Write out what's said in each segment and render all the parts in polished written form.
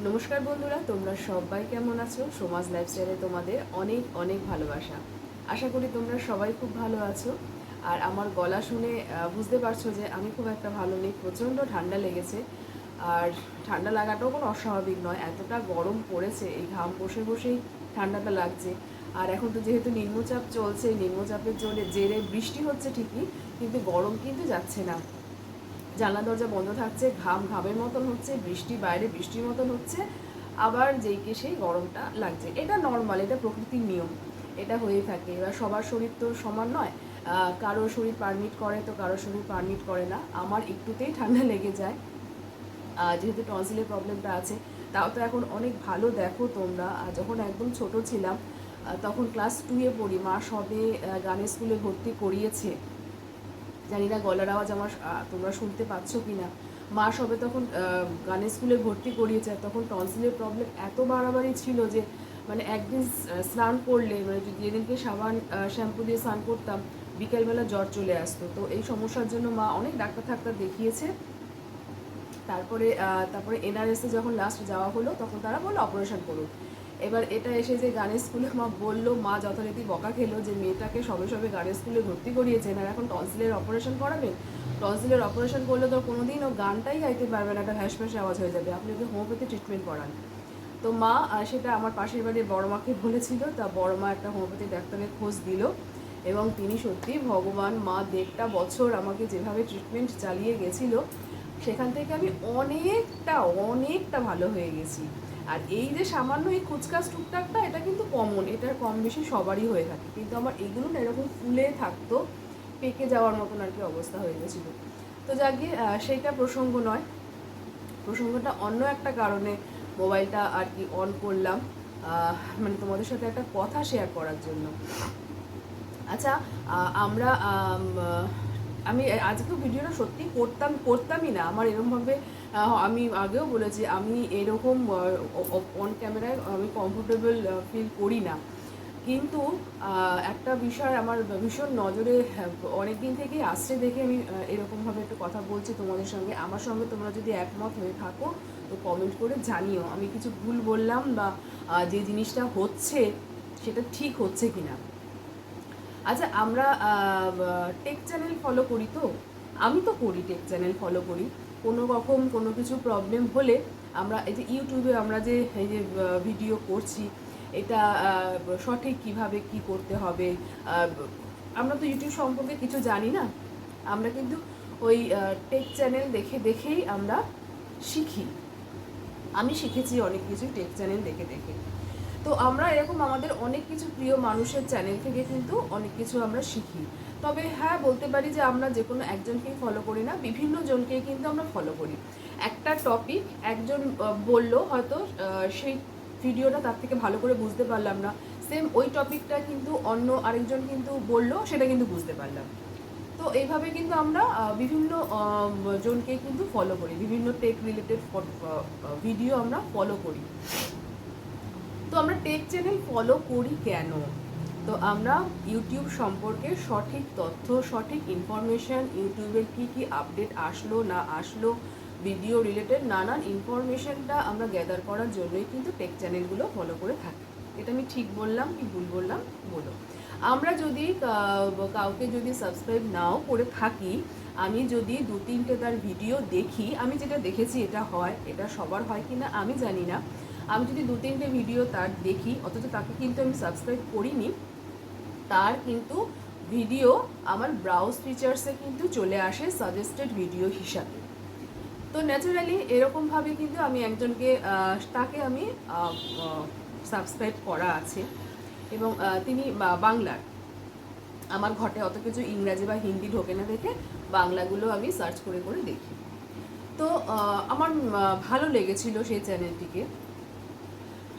নমস্কার বন্ধুরা, তোমরা সবাই কেমন আছো? সমাজ লাইফস্টাইলে তোমাদের অনেক অনেক ভালোবাসা। আশা করি তোমরা সবাই খুব ভালো আছো। আর আমার গলা শুনে বুঝতে পারছো যে আমি খুব একটা ভালো নেই, প্রচণ্ড ঠান্ডা লেগেছে। আর ঠান্ডা লাগাটাও কোনো অস্বাভাবিক নয়, এতটা গরম পড়েছে, এই ঘাম বসে বসেই ঠান্ডাটা লাগছে। আর এখন তো যেহেতু নিম্নচাপ চলছে, নিম্নচাপের জেরে বৃষ্টি হচ্ছে ঠিকই, কিন্তু গরম কিন্তু যাচ্ছে না। জানলা দরজা বন্ধ থাকছে, ঘামের মতন হচ্ছে, বাইরে বৃষ্টির মতন হচ্ছে, আবার যেইকে সেই গরমটা লাগছে। এটা নর্মাল, এটা প্রকৃতির নিয়ম, এটা হয়েই থাকে। এবার সবার শরীর তো সমান নয়, কারো শরীর পারমিট করে তো কারো শরীর পারমিট করে না। আমার একটুতেই ঠান্ডা লেগে যায়, যেহেতু টনসিলের প্রবলেমটা আছে। তাও তো এখন অনেক ভালো, দেখো তোমরা যখন একদম ছোট ছিলাম, তখন ক্লাস 2-এ পড়ি, মা সবে গানের স্কুলে ভর্তি করিয়েছে। জানি না গলার আওয়াজ আমার তোমরা শুনতে পাচ্ছ কি না। মা সবে তখন গানের স্কুলে ভর্তি করিয়েছে, তখন টনসিলের প্রবলেম এত বাড়াবাড়ি ছিল যে মানে একদিন স্নান করলে, মানে যেদিনকে সাবান শ্যাম্পু দিয়ে স্নান করতাম, বিকেলবেলা জ্বর চলে আসতো। তো এই সমস্যার জন্য মা অনেক ডাক্তার দেখিয়েছে। তারপরে এনআরএসে যখন লাস্ট যাওয়া হলো, তখন তারা বললো অপারেশন করুন। এবার এটা এসে যে গানের স্কুলে মা বললো, মা যথারীতি বকা খেলো যে মেয়েটাকে সবে সবে গানের স্কুলে ভর্তি করিয়েছেন আর এখন টনসিলের অপারেশন করাবেন। টনসিলের অপারেশন করলে তো কোনোদিন ও গানটাই গাইতে পারবে না, একটা ভ্যাস ভ্যাস আওয়াজ হয়ে যাবে, আপনি ওকে হোমিওপ্যাথি ট্রিটমেন্ট করান। তো মা সেটা আমার পাশের বাড়ির বড় মাকে বলেছিল, তা বড় মা একটা হোমিওপ্যাথি ডাক্তারের খোঁজ দিল এবং তিনি সত্যি ভগবান, মা 1.5 বছর আমাকে যেভাবে ট্রিটমেন্ট চালিয়ে গেছিলো, সেখান থেকে আমি অনেকটা ভালো হয়ে গেছি। আর এই যে সামান্য এই কুচকাচ টুকটাকটা, এটা কিন্তু কমন, এটা কম বেশি সবারই হয়ে থাকে, কিন্তু আমার এগুলো না এরকম ফুলে থাকতো, পেকে যাওয়ার মতন আর কি অবস্থা হয়ে গেছিলো। তো যাকে সেইটা প্রসঙ্গ নয়, প্রসঙ্গটা অন্য একটা কারণে মোবাইলটা আর কি অন করলাম, মানে তোমাদের সাথে একটা কথা শেয়ার করার জন্য। আচ্ছা, আমরা আমি আজকেও ভিডিওটা সত্যি করতামই না, আমার এরকমভাবে আমি আগেও বলেছি আমি এরকম অন ক্যামেরায় আমি কমফোর্টেবল ফিল করি না। কিন্তু একটা বিষয় আমার ভীষণ নজরে অনেক দিন থেকেই আসছে দেখে আমি এরকমভাবে একটু কথা বলছি তোমাদের সঙ্গে। আমার সঙ্গে তোমরা যদি একমত হয়ে থাকো তো কমেন্ট করে জানিও আমি কিছু ভুল বললাম, বা যে জিনিসটা হচ্ছে সেটা ঠিক হচ্ছে কিনা। আচ্ছা, আমরা টেক চ্যানেল ফলো করি, তো আমি তো করি, টেক চ্যানেল ফলো করি। কোনো রকম কোনো কিছু প্রবলেম হলে আমরা এই যে ইউটিউবে আমরা যে এই যে ভিডিও করছি, এটা সঠিক কিভাবে কি করতে হবে, আমরা তো ইউটিউব সম্পর্কে কিছু জানি না। আমরা কিন্তু ওই টেক চ্যানেল দেখেই আমরা শিখি। আমি শিখেছি অনেক কিছু টেক চ্যানেল দেখে। তো আমরা এরকম আমাদের অনেক কিছু প্রিয় মানুষের চ্যানেল থেকে কিন্তু অনেক কিছু আমরা শিখি। তবে হ্যাঁ, বলতে পারি যে আমরা যে কোনো একজনকেই ফলো করি না, বিভিন্ন জনকেই কিন্তু আমরা ফলো করি। একটা টপিক একজন বললো, হয়তো সেই ভিডিওটা তার থেকে ভালো করে বুঝতে পারলাম না, সেম ওই টপিকটা কিন্তু অন্য আরেকজন কিন্তু বললো, সেটা কিন্তু বুঝতে পারলাম। তো এইভাবে কিন্তু আমরা বিভিন্ন জনকেই কিন্তু ফলো করি, বিভিন্ন টেক রিলেটেড ভিডিও আমরা ফলো করি। তো আমরা টেক চ্যানেল ফলো করি কেন? তো আমরা ইউটিউব সম্পর্কে সঠিক তথ্য, সঠিক ইনফরমেশান, ইউটিউবের কী আপডেট আসলো না আসলো, ভিডিও রিলেটেড নানান ইনফরমেশানটা আমরা গ্যাদার করার জন্যই কিন্তু টেক চ্যানেলগুলো ফলো করে থাকি। এটা আমি ঠিক বললাম কি ভুল বললাম বলো। আমরা যদি কাউকে যদি সাবস্ক্রাইব নাও করে থাকি, আমি যদি 2-3টে তার ভিডিও দেখি, আমি যেটা দেখেছি এটা হয়, এটা সবার হয় কি না আমি জানি না, আমি যদি 2-3টে ভিডিও তার দেখি, অথচ তাকে কিন্তু আমি সাবস্ক্রাইব করিনি, তার কিন্তু ভিডিও আমার ব্রাউজ ফিচার্সে কিন্তু চলে আসে সাজেস্টেড ভিডিও হিসাবে। তো ন্যাচারালি এরকমভাবে কিন্তু আমি একজনকে তাকে আমি সাবস্ক্রাইব করা আছে, এবং তিনি বাংলার। আমার ঘটে অত কিছু ইংরাজি বা হিন্দি ঢোকে না দেখে বাংলাগুলো আমি সার্চ করে দেখি। তো আমার ভালো লেগেছিল সেই চ্যানেলটিকে।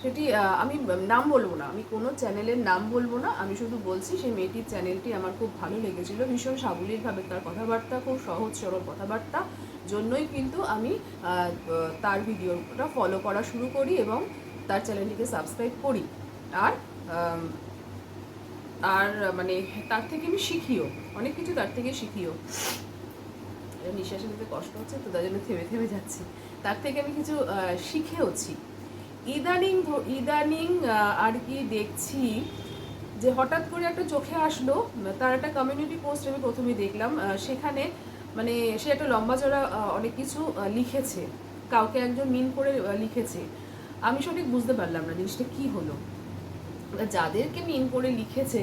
সেটি আমি নাম বলবো না, আমি কোনো চ্যানেলের নাম বলবো না, আমি শুধু বলছি সেই মেয়েটির চ্যানেলটি আমার খুব ভালো লেগেছিল। ভীষণ সাবলীলভাবে তার কথাবার্তা, খুব সহজ সরল কথাবার্তা জন্যই কিন্তু আমি তার ভিডিওটা ফলো করা শুরু করি এবং তার চ্যানেলটিকে সাবস্ক্রাইব করি। আর আর মানে তার থেকে আমি শিখিও, অনেক কিছু তার থেকে শিখিও। নিঃশ্বাসে নিতে কষ্ট হচ্ছে তো তার জন্য থেমে যাচ্ছি। তার থেকে আমি কিছু শিখেওছি। ইদানিং আর কি দেখছি যে হঠাৎ করে একটা চোখে আসলো, তার একটা কমিউনিটি পোস্ট আমি প্রথমে দেখলাম, সেখানে মানে সে একটা লম্বা চড়া অনেক কিছু লিখেছে, কাউকে একজন মিন করে লিখেছে। আমি সঠিক বুঝতে পারলাম না জিনিসটা কি হলো। যাদেরকে মিন করে লিখেছে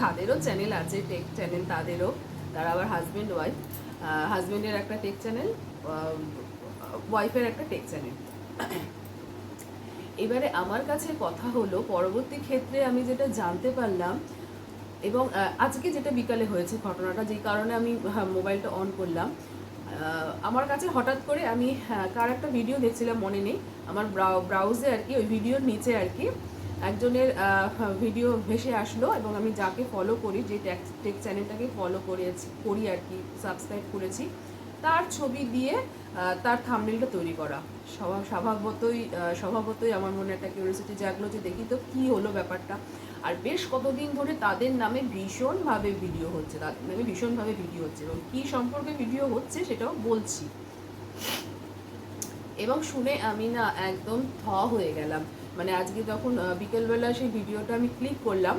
তাদেরও চ্যানেল আছে, টেক চ্যানেল তাদেরও, তারা আবার হাজব্যান্ড ওয়াইফ, হাজব্যান্ডের একটা টেক চ্যানেল, ওয়াইফের একটা টেক চ্যানেল। এবারে আমার কাছে কথা হলো, পরবর্তী ক্ষেত্রে আমি যেটা জানতে পারলাম, এবং আজকে যেটা বিকালে হয়েছে ঘটনাটা, যেই কারণে আমি মোবাইলটা অন করলাম, আমার কাছে হঠাৎ করে আমি কার একটা ভিডিও দেখছিলাম মনে নেই, আমার ব্রাউজে আর কি ওই ভিডিওর নিচে আর কি একজনের ভিডিও ভেসে আসলো, এবং আমি যাকে ফলো করি, যে টেক চ্যানেলটাকে ফলো করি আর কি, সাবস্ক্রাইব করেছি, তার ছবি দিয়ে তার থাম্বনেলটা তৈরি করা। স্বভাবতই আমার মনে একটা কিউরিওসিটি জাগলো যে দেখি তো কী হলো ব্যাপারটা। আর বেশ কতদিন ধরে তাদের নামে ভীষণভাবে ভিডিও হচ্ছে, এবং কী সম্পর্কে ভিডিও হচ্ছে সেটাও বলছি। এবং শুনে আমি না একদম হয়ে গেলাম। মানে আজকে যখন বিকেলবেলা সেই ভিডিওটা আমি ক্লিক করলাম,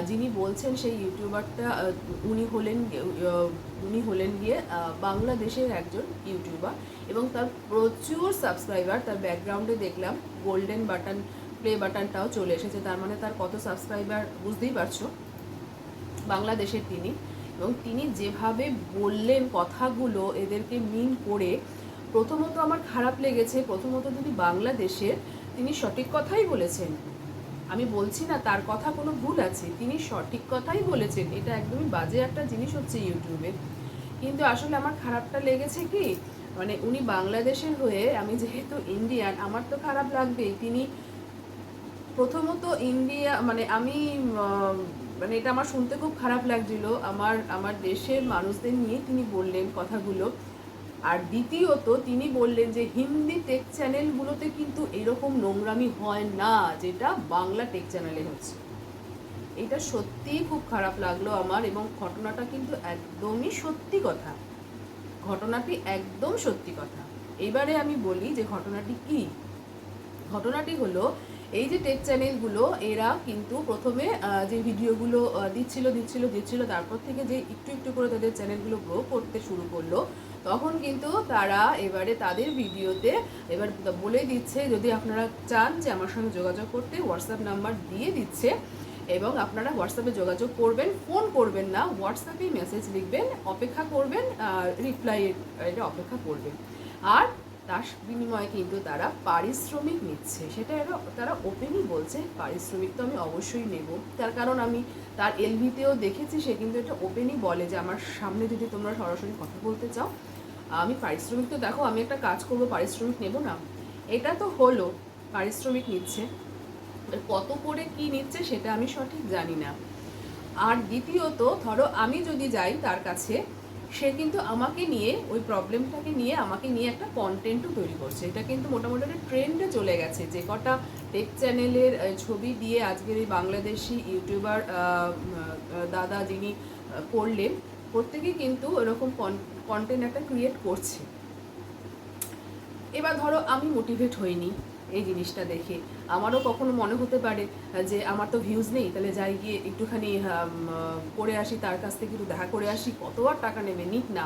যিনি বলছেন সেই ইউটিউবারটা, উনি হলেন গিয়ে বাংলাদেশের একজন ইউটিউবার, এবং তার প্রচুর সাবস্ক্রাইবার। তার ব্যাকগ্রাউন্ডে দেখলাম গোল্ডেন বাটন, প্লে বাটনটাও চলে এসেছে, তার মানে তার কত সাবস্ক্রাইবার বুঝতেই পারছো। বাংলাদেশের তিনি, এবং তিনি যেভাবে বললেন কথাগুলো এদেরকে মিন করে, প্রথমত আমার খারাপ লেগেছে। প্রথমত যদি বাংলাদেশের, তিনি সঠিক কথাই বলেছেন, আমি বলছি না তার কথা কোনো ভুল আছে, তিনি সঠিক কথাই বলেছেন, এটা একদমই বাজে একটা জিনিস হচ্ছে ইউটিউবে। কিন্তু আসলে আমার খারাপটা লেগেছে কি, মানে উনি বাংলাদেশের হয়ে, আমি যেহেতু ইন্ডিয়ান আমার তো খারাপ লাগবেই। তিনি প্রথমত ইন্ডিয়া, মানে আমি মানে এটা আমার শুনতে খুব খারাপ লাগছিল, আমার দেশের মানুষদের নিয়ে তিনি বললেন কথাগুলো। আর দ্বিতীয়ত তিনি বললেন যে হিন্দি টেক চ্যানেলগুলোতে কিন্তু এরকম নোংরামি হয় না যেটা বাংলা টেক চ্যানেলে হচ্ছে। এটা সত্যিই খুব খারাপ লাগলো আমার, এবং ঘটনাটা কিন্তু একদমই সত্যি কথা, ঘটনাটি একদম সত্যি কথা। এইবারে আমি বলি যে ঘটনাটি কি। ঘটনাটি হলো, এই যে টেক চ্যানেলগুলো, এরা কিন্তু প্রথমে যে ভিডিওগুলো দিচ্ছিল, তারপর থেকে যে একটু একটু করে তাদের চ্যানেলগুলো গ্রো করতে শুরু করলো, তখন কিন্তু তারা এবারে তাদের ভিডিওতে এবার বলে দিচ্ছে, যদি আপনারা চান যে আমার সঙ্গে যোগাযোগ করতে, হোয়াটসঅ্যাপ নাম্বার দিয়ে দিচ্ছে, এবং আপনারা হোয়াটসঅ্যাপে যোগাযোগ করবেন, ফোন করবেন না, হোয়াটসঅ্যাপেই মেসেজ লিখবেন, অপেক্ষা করবেন, রিপ্লাই এটা অপেক্ষা করবেন। আর তার বিনিময়ে কিন্তু তারা পারিশ্রমিক নিচ্ছে, সেটা তারা ওপেনই বলছে, পারিশ্রমিক তো আমি অবশ্যই নেব। তার কারণ আমি তার এলভিতেও দেখেছি, সে কিন্তু এটা ওপেনই বলে যে আমার সামনে যদি তোমরা সরাসরি কথা বলতে চাও, আমি পারিশ্রমিক, তো দেখো আমি একটা কাজ করব, পারিশ্রমিক নেব না। এটা তো হলো পারিশ্রমিক নিচ্ছে, কত করে কি নিচ্ছে সেটা আমি সঠিক জানি না। আর দ্বিতীয়ত, ধরো আমি যদি যাই তার কাছে, সে কিন্তু আমাকে নিয়ে, ওই প্রবলেমটাকে নিয়ে আমাকে নিয়ে একটা কন্টেন্টও তৈরি করছে। এটা কিন্তু মোটামুটি একটা ট্রেন্ডে চলে গেছে, যে কটা টেক চ্যানেলের ছবি দিয়ে আজকের এই বাংলাদেশি ইউটিউবার দাদা যিনি করলেন, প্রত্যেকেই কিন্তু এরকম কন্টেন্ট একটা ক্রিয়েট করছে। এবার ধরো আমি মোটিভেট হইনি এই জিনিসটা দেখে, আমারও কখনো মনে হতে পারে যে আমার তো ভিউজ নেই, তাহলে যাই গিয়ে একটুখানি করে আসি, তার কাছ থেকে একটু দেখা করে আসি, কত আর টাকা নেবে, নিক না,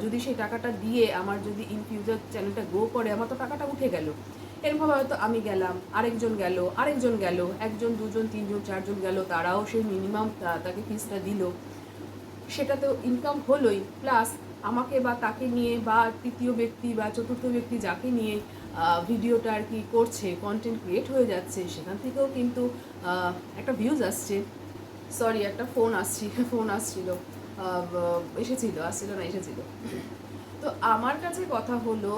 যদি সেই টাকাটা দিয়ে আমার যদি ইন ফিউচার চ্যানেলটা গ্রো করে, আমার তো টাকাটা উঠে গেল। এরভাবে হয়তো আমি গেলাম, আরেকজন গেল, একজন, দুজন, তিনজন, চারজন গেল, তারাও সেই মিনিমাম তাকে ফিসটা দিল, সেটা তো ইনকাম হলোই। প্লাস আমাকে বা তাকে নিয়ে, বা তৃতীয় ব্যক্তি বা চতুর্থ ব্যক্তি যাকে নিয়ে ভিডিওটা আর কি করছে, কন্টেন্ট ক্রিয়েট হয়ে যাচ্ছে, সেখান থেকেও কিন্তু একটা ভিউজ আসছে। সরি, একটা ফোন আসছিল, এসেছিল। তো আমার কাছে কথা হলো,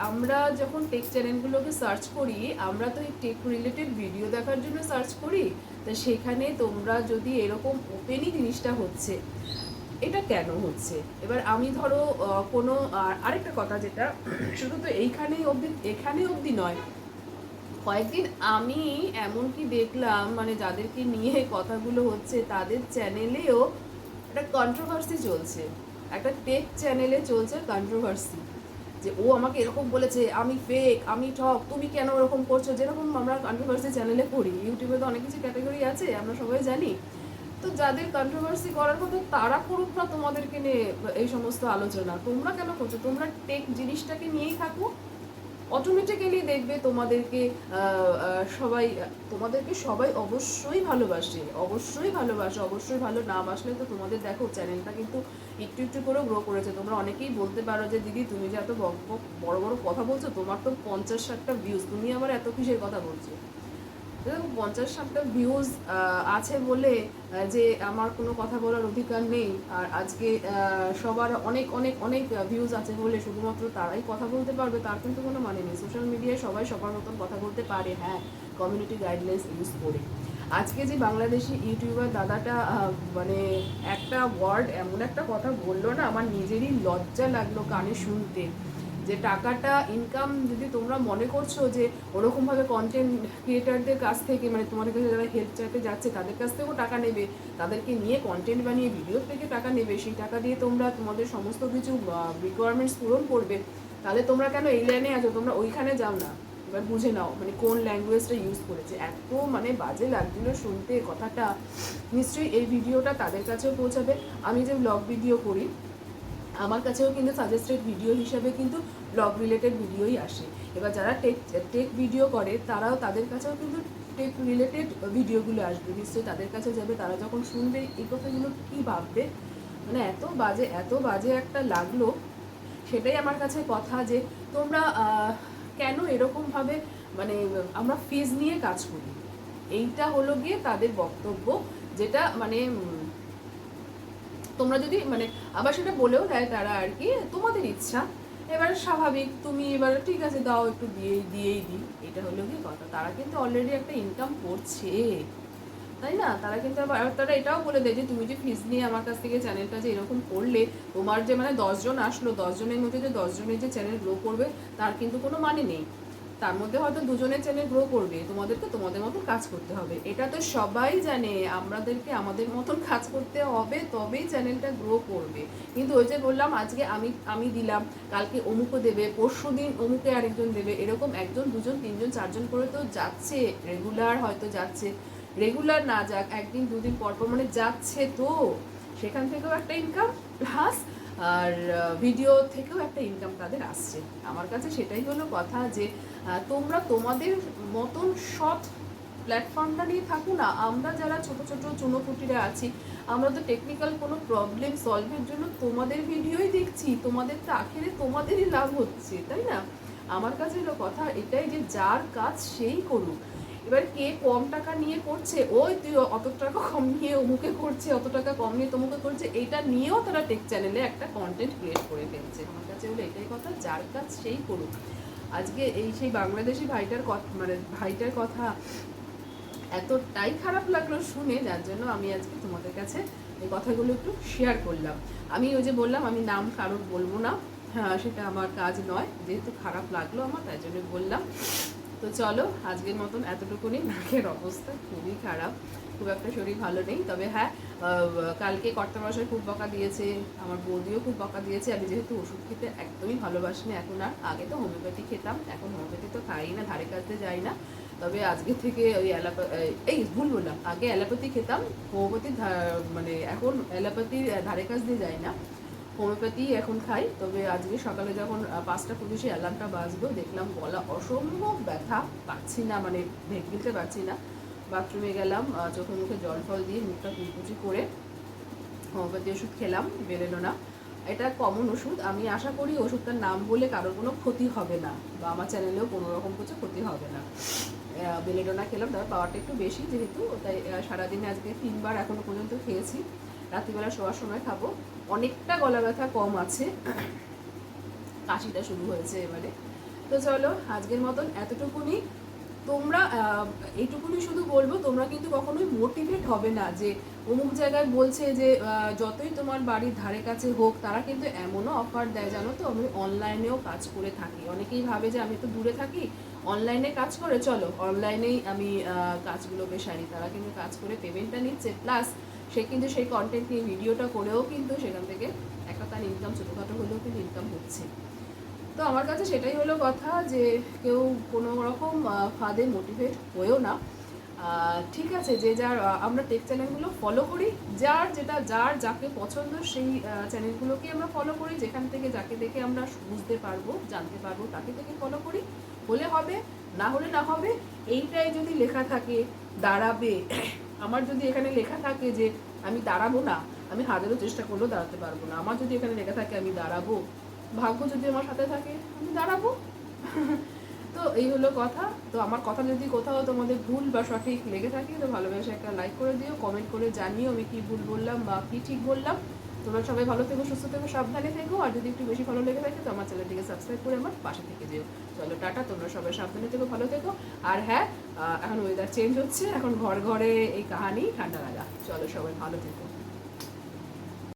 আমরা যখন টেক চ্যানেলগুলোকে সার্চ করি, আমরা তো এই টেক রিলেটেড ভিডিও দেখার জন্য সার্চ করি, তা সেখানে তোমরা যদি এরকম ওপেনই জিনিসটা হচ্ছে, এটা কেন হচ্ছে? এবার আমি ধরো কোনো আরেকটা কথা, যেটা শুধু তো এখানে অবধি নয়, কয়েকদিন আমি এমনকি দেখলাম, মানে যাদেরকে নিয়ে কথাগুলো হচ্ছে তাদের চ্যানেলেও একটা কন্ট্রোভার্সি চলছে, একটা টেক চ্যানেলে চলছে কন্ট্রোভার্সি, যে ও আমাকে এরকম বলেছে, আমি ফেক, আমি ঠক, তুমি কেন এরকম করছো, যেরকম আমরা কন্ট্রোভার্সি চ্যানেলে করি। ইউটিউবে তো অনেক কিছু ক্যাটাগরি আছে, আমরা সবাই জানি। তো যাদের কন্ট্রোভার্সি করার কথা তারা করুক না তোমাদেরকে নিয়ে এই সমস্ত আলোচনা। তোমরা কেন করছো? তোমরা টেক জিনিসটাকে নিয়েই থাকো, অটোমেটিক্যালি দেখবে তোমাদেরকে সবাই অবশ্যই ভালোবাসে, অবশ্যই ভালোবাসে, অবশ্যই ভালো না বাসলে তো তোমাদের দেখো চ্যানেলটা কিন্তু একটু একটু করে গ্রো করেছে। তোমরা অনেকেই বলতে পারো যে দিদি তুমি যে এত বড় বড় কথা বলছো, তোমার তো 50-60টা ভিউজ, তুমি আবার এত কিসের কথা বলছো? দেখো 50-60টা ভিউজ আছে বলে যে আমার কোনো কথা বলার অধিকার নেই, আর আজকে সবার অনেক অনেক অনেক ভিউজ আছে বলে শুধুমাত্র তারাই কথা বলতে পারবে, তার কিন্তু কোনো মানে নেই। সোশ্যাল মিডিয়ায় সবাই সবার মতন কথা বলতে পারে, হ্যাঁ, কমিউনিটি গাইডলাইন্স ইউজ করে। আজকে যে বাংলাদেশি ইউটিউবার দাদাটা মানে একটা ওয়ার্ড এমন একটা কথা বললো না, আমার নিজেরই লজ্জা লাগলো কানে শুনতে। যে টাকাটা ইনকাম যদি তোমরা মনে করছো যে ওরকমভাবে কন্টেন্ট ক্রিয়েটারদের কাছ থেকে, মানে তোমাদের কাছে যারা হেল্প চাইতে যাচ্ছে তাদের কাছ থেকেও টাকা নেবে, তাদেরকে নিয়ে কন্টেন্ট বানিয়ে ভিডিও থেকে টাকা নেবে, সেই টাকা দিয়ে তোমরা তোমাদের সমস্ত কিছু রিকোয়ারমেন্টস পূরণ করবে, তাহলে তোমরা কেন এই লাইনে আছো? তোমরা ওইখানে যাও না। এবার বুঝে নাও মানে কোন ল্যাঙ্গুয়েজটা ইউজ করেছে। এত মানে বাজে লাগছিল শুনতে কথাটা। নিশ্চয়ই এই ভিডিওটা তাদের কাছেও পৌঁছাবে। আমি যে ব্লগ ভিডিও করি, আমার কাছেও কিন্তু সাজেস্টেড ভিডিও হিসাবে কিন্তু ব্লগ রিলেটেড ভিডিওই আসে। এবার যারা টেক ভিডিও করে তারাও, তাদের কাছেও কিন্তু টেক রিলেটেড ভিডিওগুলো আসবে, নিশ্চয়ই তাদের কাছে যাবে। তারা যখন শুনবে এই কথাগুলো কী ভাববে, মানে এত বাজে একটা লাগলো। সেটাই আমার কাছে কথা যে তোমরা কেন এরকমভাবে, মানে আমরা ফিজ নিয়ে কাজ করি, এইটা হলো গিয়ে তাদের বক্তব্য। যেটা মানে তোমরা যদি মানে আবার সেটা বলেও দেয় তারা আর কি, তোমাদের ইচ্ছা, এবার স্বাভাবিক, তুমি এবার ঠিক আছে দাও, একটু দিয়েই দিই, এটা হলো কি কথা। তারা কিন্তু অলরেডি একটা ইনকাম করছে, তাই না? তারা কিন্তু আবার তারা এটাও বলে দেয় যে তুমি যে ফিজ নিয়ে আমার কাছ থেকে চ্যানেলটা যে এরকম করলে, তোমার যে মানে 10 জন আসলো, 10 জনের মধ্যে যে 10 জনের যে চ্যানেল গ্রো করবে তার কিন্তু কোনো মানে নেই। তার মধ্যে হয়তো 2 জনের চ্যানেল গ্রো করবে, তোমাদেরকে তোমাদের মতো কাজ করতে হবে, এটা তো সবাই জানে। আমাদেরকে আমাদের মতন কাজ করতে হবে, তবেই চ্যানেলটা গ্রো করবে। কিন্তু ওই যে বললাম, আজকে আমি দিলাম, কালকে অমুকও দেবে, পরশু দিন অমুকে আরেকজন দেবে, এরকম 1 জন 2 জন 3 জন 4 জন করে তো যাচ্ছে, রেগুলার হয়তো যাচ্ছে, রেগুলার না যাক, 1 দিন 2 দিন পর পর মানে যাচ্ছে, তো সেখান থেকেও একটা ইনকাম, প্লাস আর ভিডিও থেকেও একটা ইনকাম তাদের আসছে। আমার কাছে সেটাই হলো কথা যে তোমরা তোমাদের মতন সৎ প্ল্যাটফর্মটা নিয়ে থাকো না। আমরা যারা ছোট ছোট চুনোপুটিরা আছি, আমরা তো টেকনিক্যাল কোনো প্রবলেম সলভের জন্য তোমাদের ভিডিওই দেখছি, তোমাদের তো আখেরে তোমাদেরই লাভ হচ্ছে, তাই না? আমার কাছে হলো কথা এটাই যে যার কাজ সেই করুক। এবার কে কম টাকা নিয়ে করছে, ওই তুই অত টাকা কম নিয়ে অমুকে করছে, অত টাকা কম নিয়ে তমুকে করছে, এটা নিয়েও তারা টেক চ্যানেলে একটা কন্টেন্ট ক্রিয়েট করে ফেলছে। আমার কাছে হলো এটাই কথা, যার কাজ সেই করুক। আজকে এই সেই বাংলাদেশি ভাইটার কথা এতটাই খারাপ লাগলো শুনে, যার জন্য আমি আজকে তোমাদের কাছে এই কথাগুলো একটু শেয়ার করলাম। আমি ওই যে বললাম আমি নাম কারোর বলবো না, হ্যাঁ সেটা আমার কাজ নয়, যেহেতু খারাপ লাগলো আমার তাই জন্য বললাম। তো চলো আজকের মতন এতটুকুনি। নাকের অবস্থা খুবই খারাপ, খুব একটা শরীর ভালো নেই। তবে হ্যাঁ, কালকে কর্তামশাই খুব বকা দিয়েছে, আমার বৌদিও খুব বকা দিয়েছে। আমি যেহেতু ওষুধ খেতে একদমই ভালোবাসি না এখন আর, আগে তো হোমিওপ্যাথি খেতাম, এখন হোমিওপ্যাথি তো খাই না, ধারে কাছে যাই না। তবে আজকে থেকে ওই ভুল বললাম, আগে অ্যালোপ্যাথি খেতাম, হোমিওপ্যাথি মানে এখন অ্যালোপ্যাথির ধারে কাছ দিয়ে যাই না, হোমিওপ্যাথি এখন খাই। তবে আজকে সকালে যখন 5:25 অ্যালার্মটা বাজলো, দেখলাম গলা অসম্ভব ব্যথা, পাচ্ছি না, মানে ভেঙে গিলতে পারছি না। বাথরুমে গেলাম, চোখে মুখে জল ফল দিয়ে মুখটা কুচকুচি করে হোমিওপ্যাথি ওষুধ খেলাম, বেরোলো না। এটা কমন ওষুধ, আমি আশা করি ওষুধটার নাম বলে কারোর কোনো ক্ষতি হবে না, বা আমার চ্যানেলেও কোনো রকম কিছু ক্ষতি হবে না। বেলেডোনা খেলাম, তার পাওয়ারটা একটু বেশি যেহেতু, তাই সারাদিনে আজকে 3 বার এখনো পর্যন্ত খেয়েছি, রাত্রিবেলা শোয়ার সময় খাবো। অনেকটা গলা ব্যথা কম আছে, কাশিটা শুরু হয়েছে এবারে। তো চলো আজকের মতন এতটুকুনি। তোমরা এইটুকুনি শুধু বলবো, তোমরা কিন্তু কখনোই মোটিভেট হবে না যে অমুক জায়গায় বলছে যে যতই তোমার বাড়ির ধারে কাছে হোক, তারা কিন্তু এমনও অফার দেয় জানো তো। আমি অনলাইনেও কাজ করে থাকি, অনেকেই ভাবে যে আমি তো দূরে থাকি, অনলাইনে কাজ করে চলো অনলাইনেই আমি কাজগুলোকে সারি। তারা কিন্তু কাজ করে পেমেন্টটা নিচ্ছে, প্লাস সে কিন্তু সেই কন্টেন্ট নিয়ে ভিডিওটা করেও কিন্তু সেখান থেকে একটা তার ইনকাম ছোটোখাটো হলেও কিন্তু ইনকাম হচ্ছে। তো আমার কাছে সেটাই হলো কথা যে কেউ কোনো রকম ফাঁদে মোটিভেট হয়েও না। ঠিক আছে, যে যার আমরা টেক চ্যানেলগুলো ফলো করি, যার যাকে পছন্দ সেই চ্যানেলগুলোকে আমরা ফলো করি, যেখান থেকে যাকে দেখে আমরা বুঝতে পারবো জানতে পারবো তাকে থেকে ফলো করি। হলে হবে, না হলে না হবে। এইটাই যদি লেখা থাকে দাঁড়াবে, আমার যদি এখানে লেখা থাকে যে আমি দাঁড়াবো না, আমি হাজারো চেষ্টা করলেও দাঁড়াতে পারবো না। আমার যদি এখানে লেখা থাকে আমি দাঁড়াবো, ভাগ্য যদি আমার সাথে থাকে আমি দাঁড়াবো। তো এই হলো কথা। তো আমার কথা যদি কোথাও তোমাদের ভুল বা সঠিক লেগে থাকে তো ভালোবেসে একটা লাইক করে দিও, কমেন্ট করে জানিও আমি কি ভুল বললাম বা কি ঠিক বললাম। তোমরা সবাই ভালো থেকো, সুস্থ থেকো, সাবধানে থেকো। আর যদি একটু বেশি ভালো লেগে থাকে তো আমার চ্যানেলটিকে সাবস্ক্রাইব করে আমার পাশে থেকে যেও। চলো টাটা, তোমরা সবাই সাবধানে থেকো, ভালো থেকো। আর হ্যাঁ, এখন ওয়েদার চেঞ্জ হচ্ছে, এখন ঘরে এই কাহানি ঠান্ডা লাগা। চলো সবাই ভালো থেকো।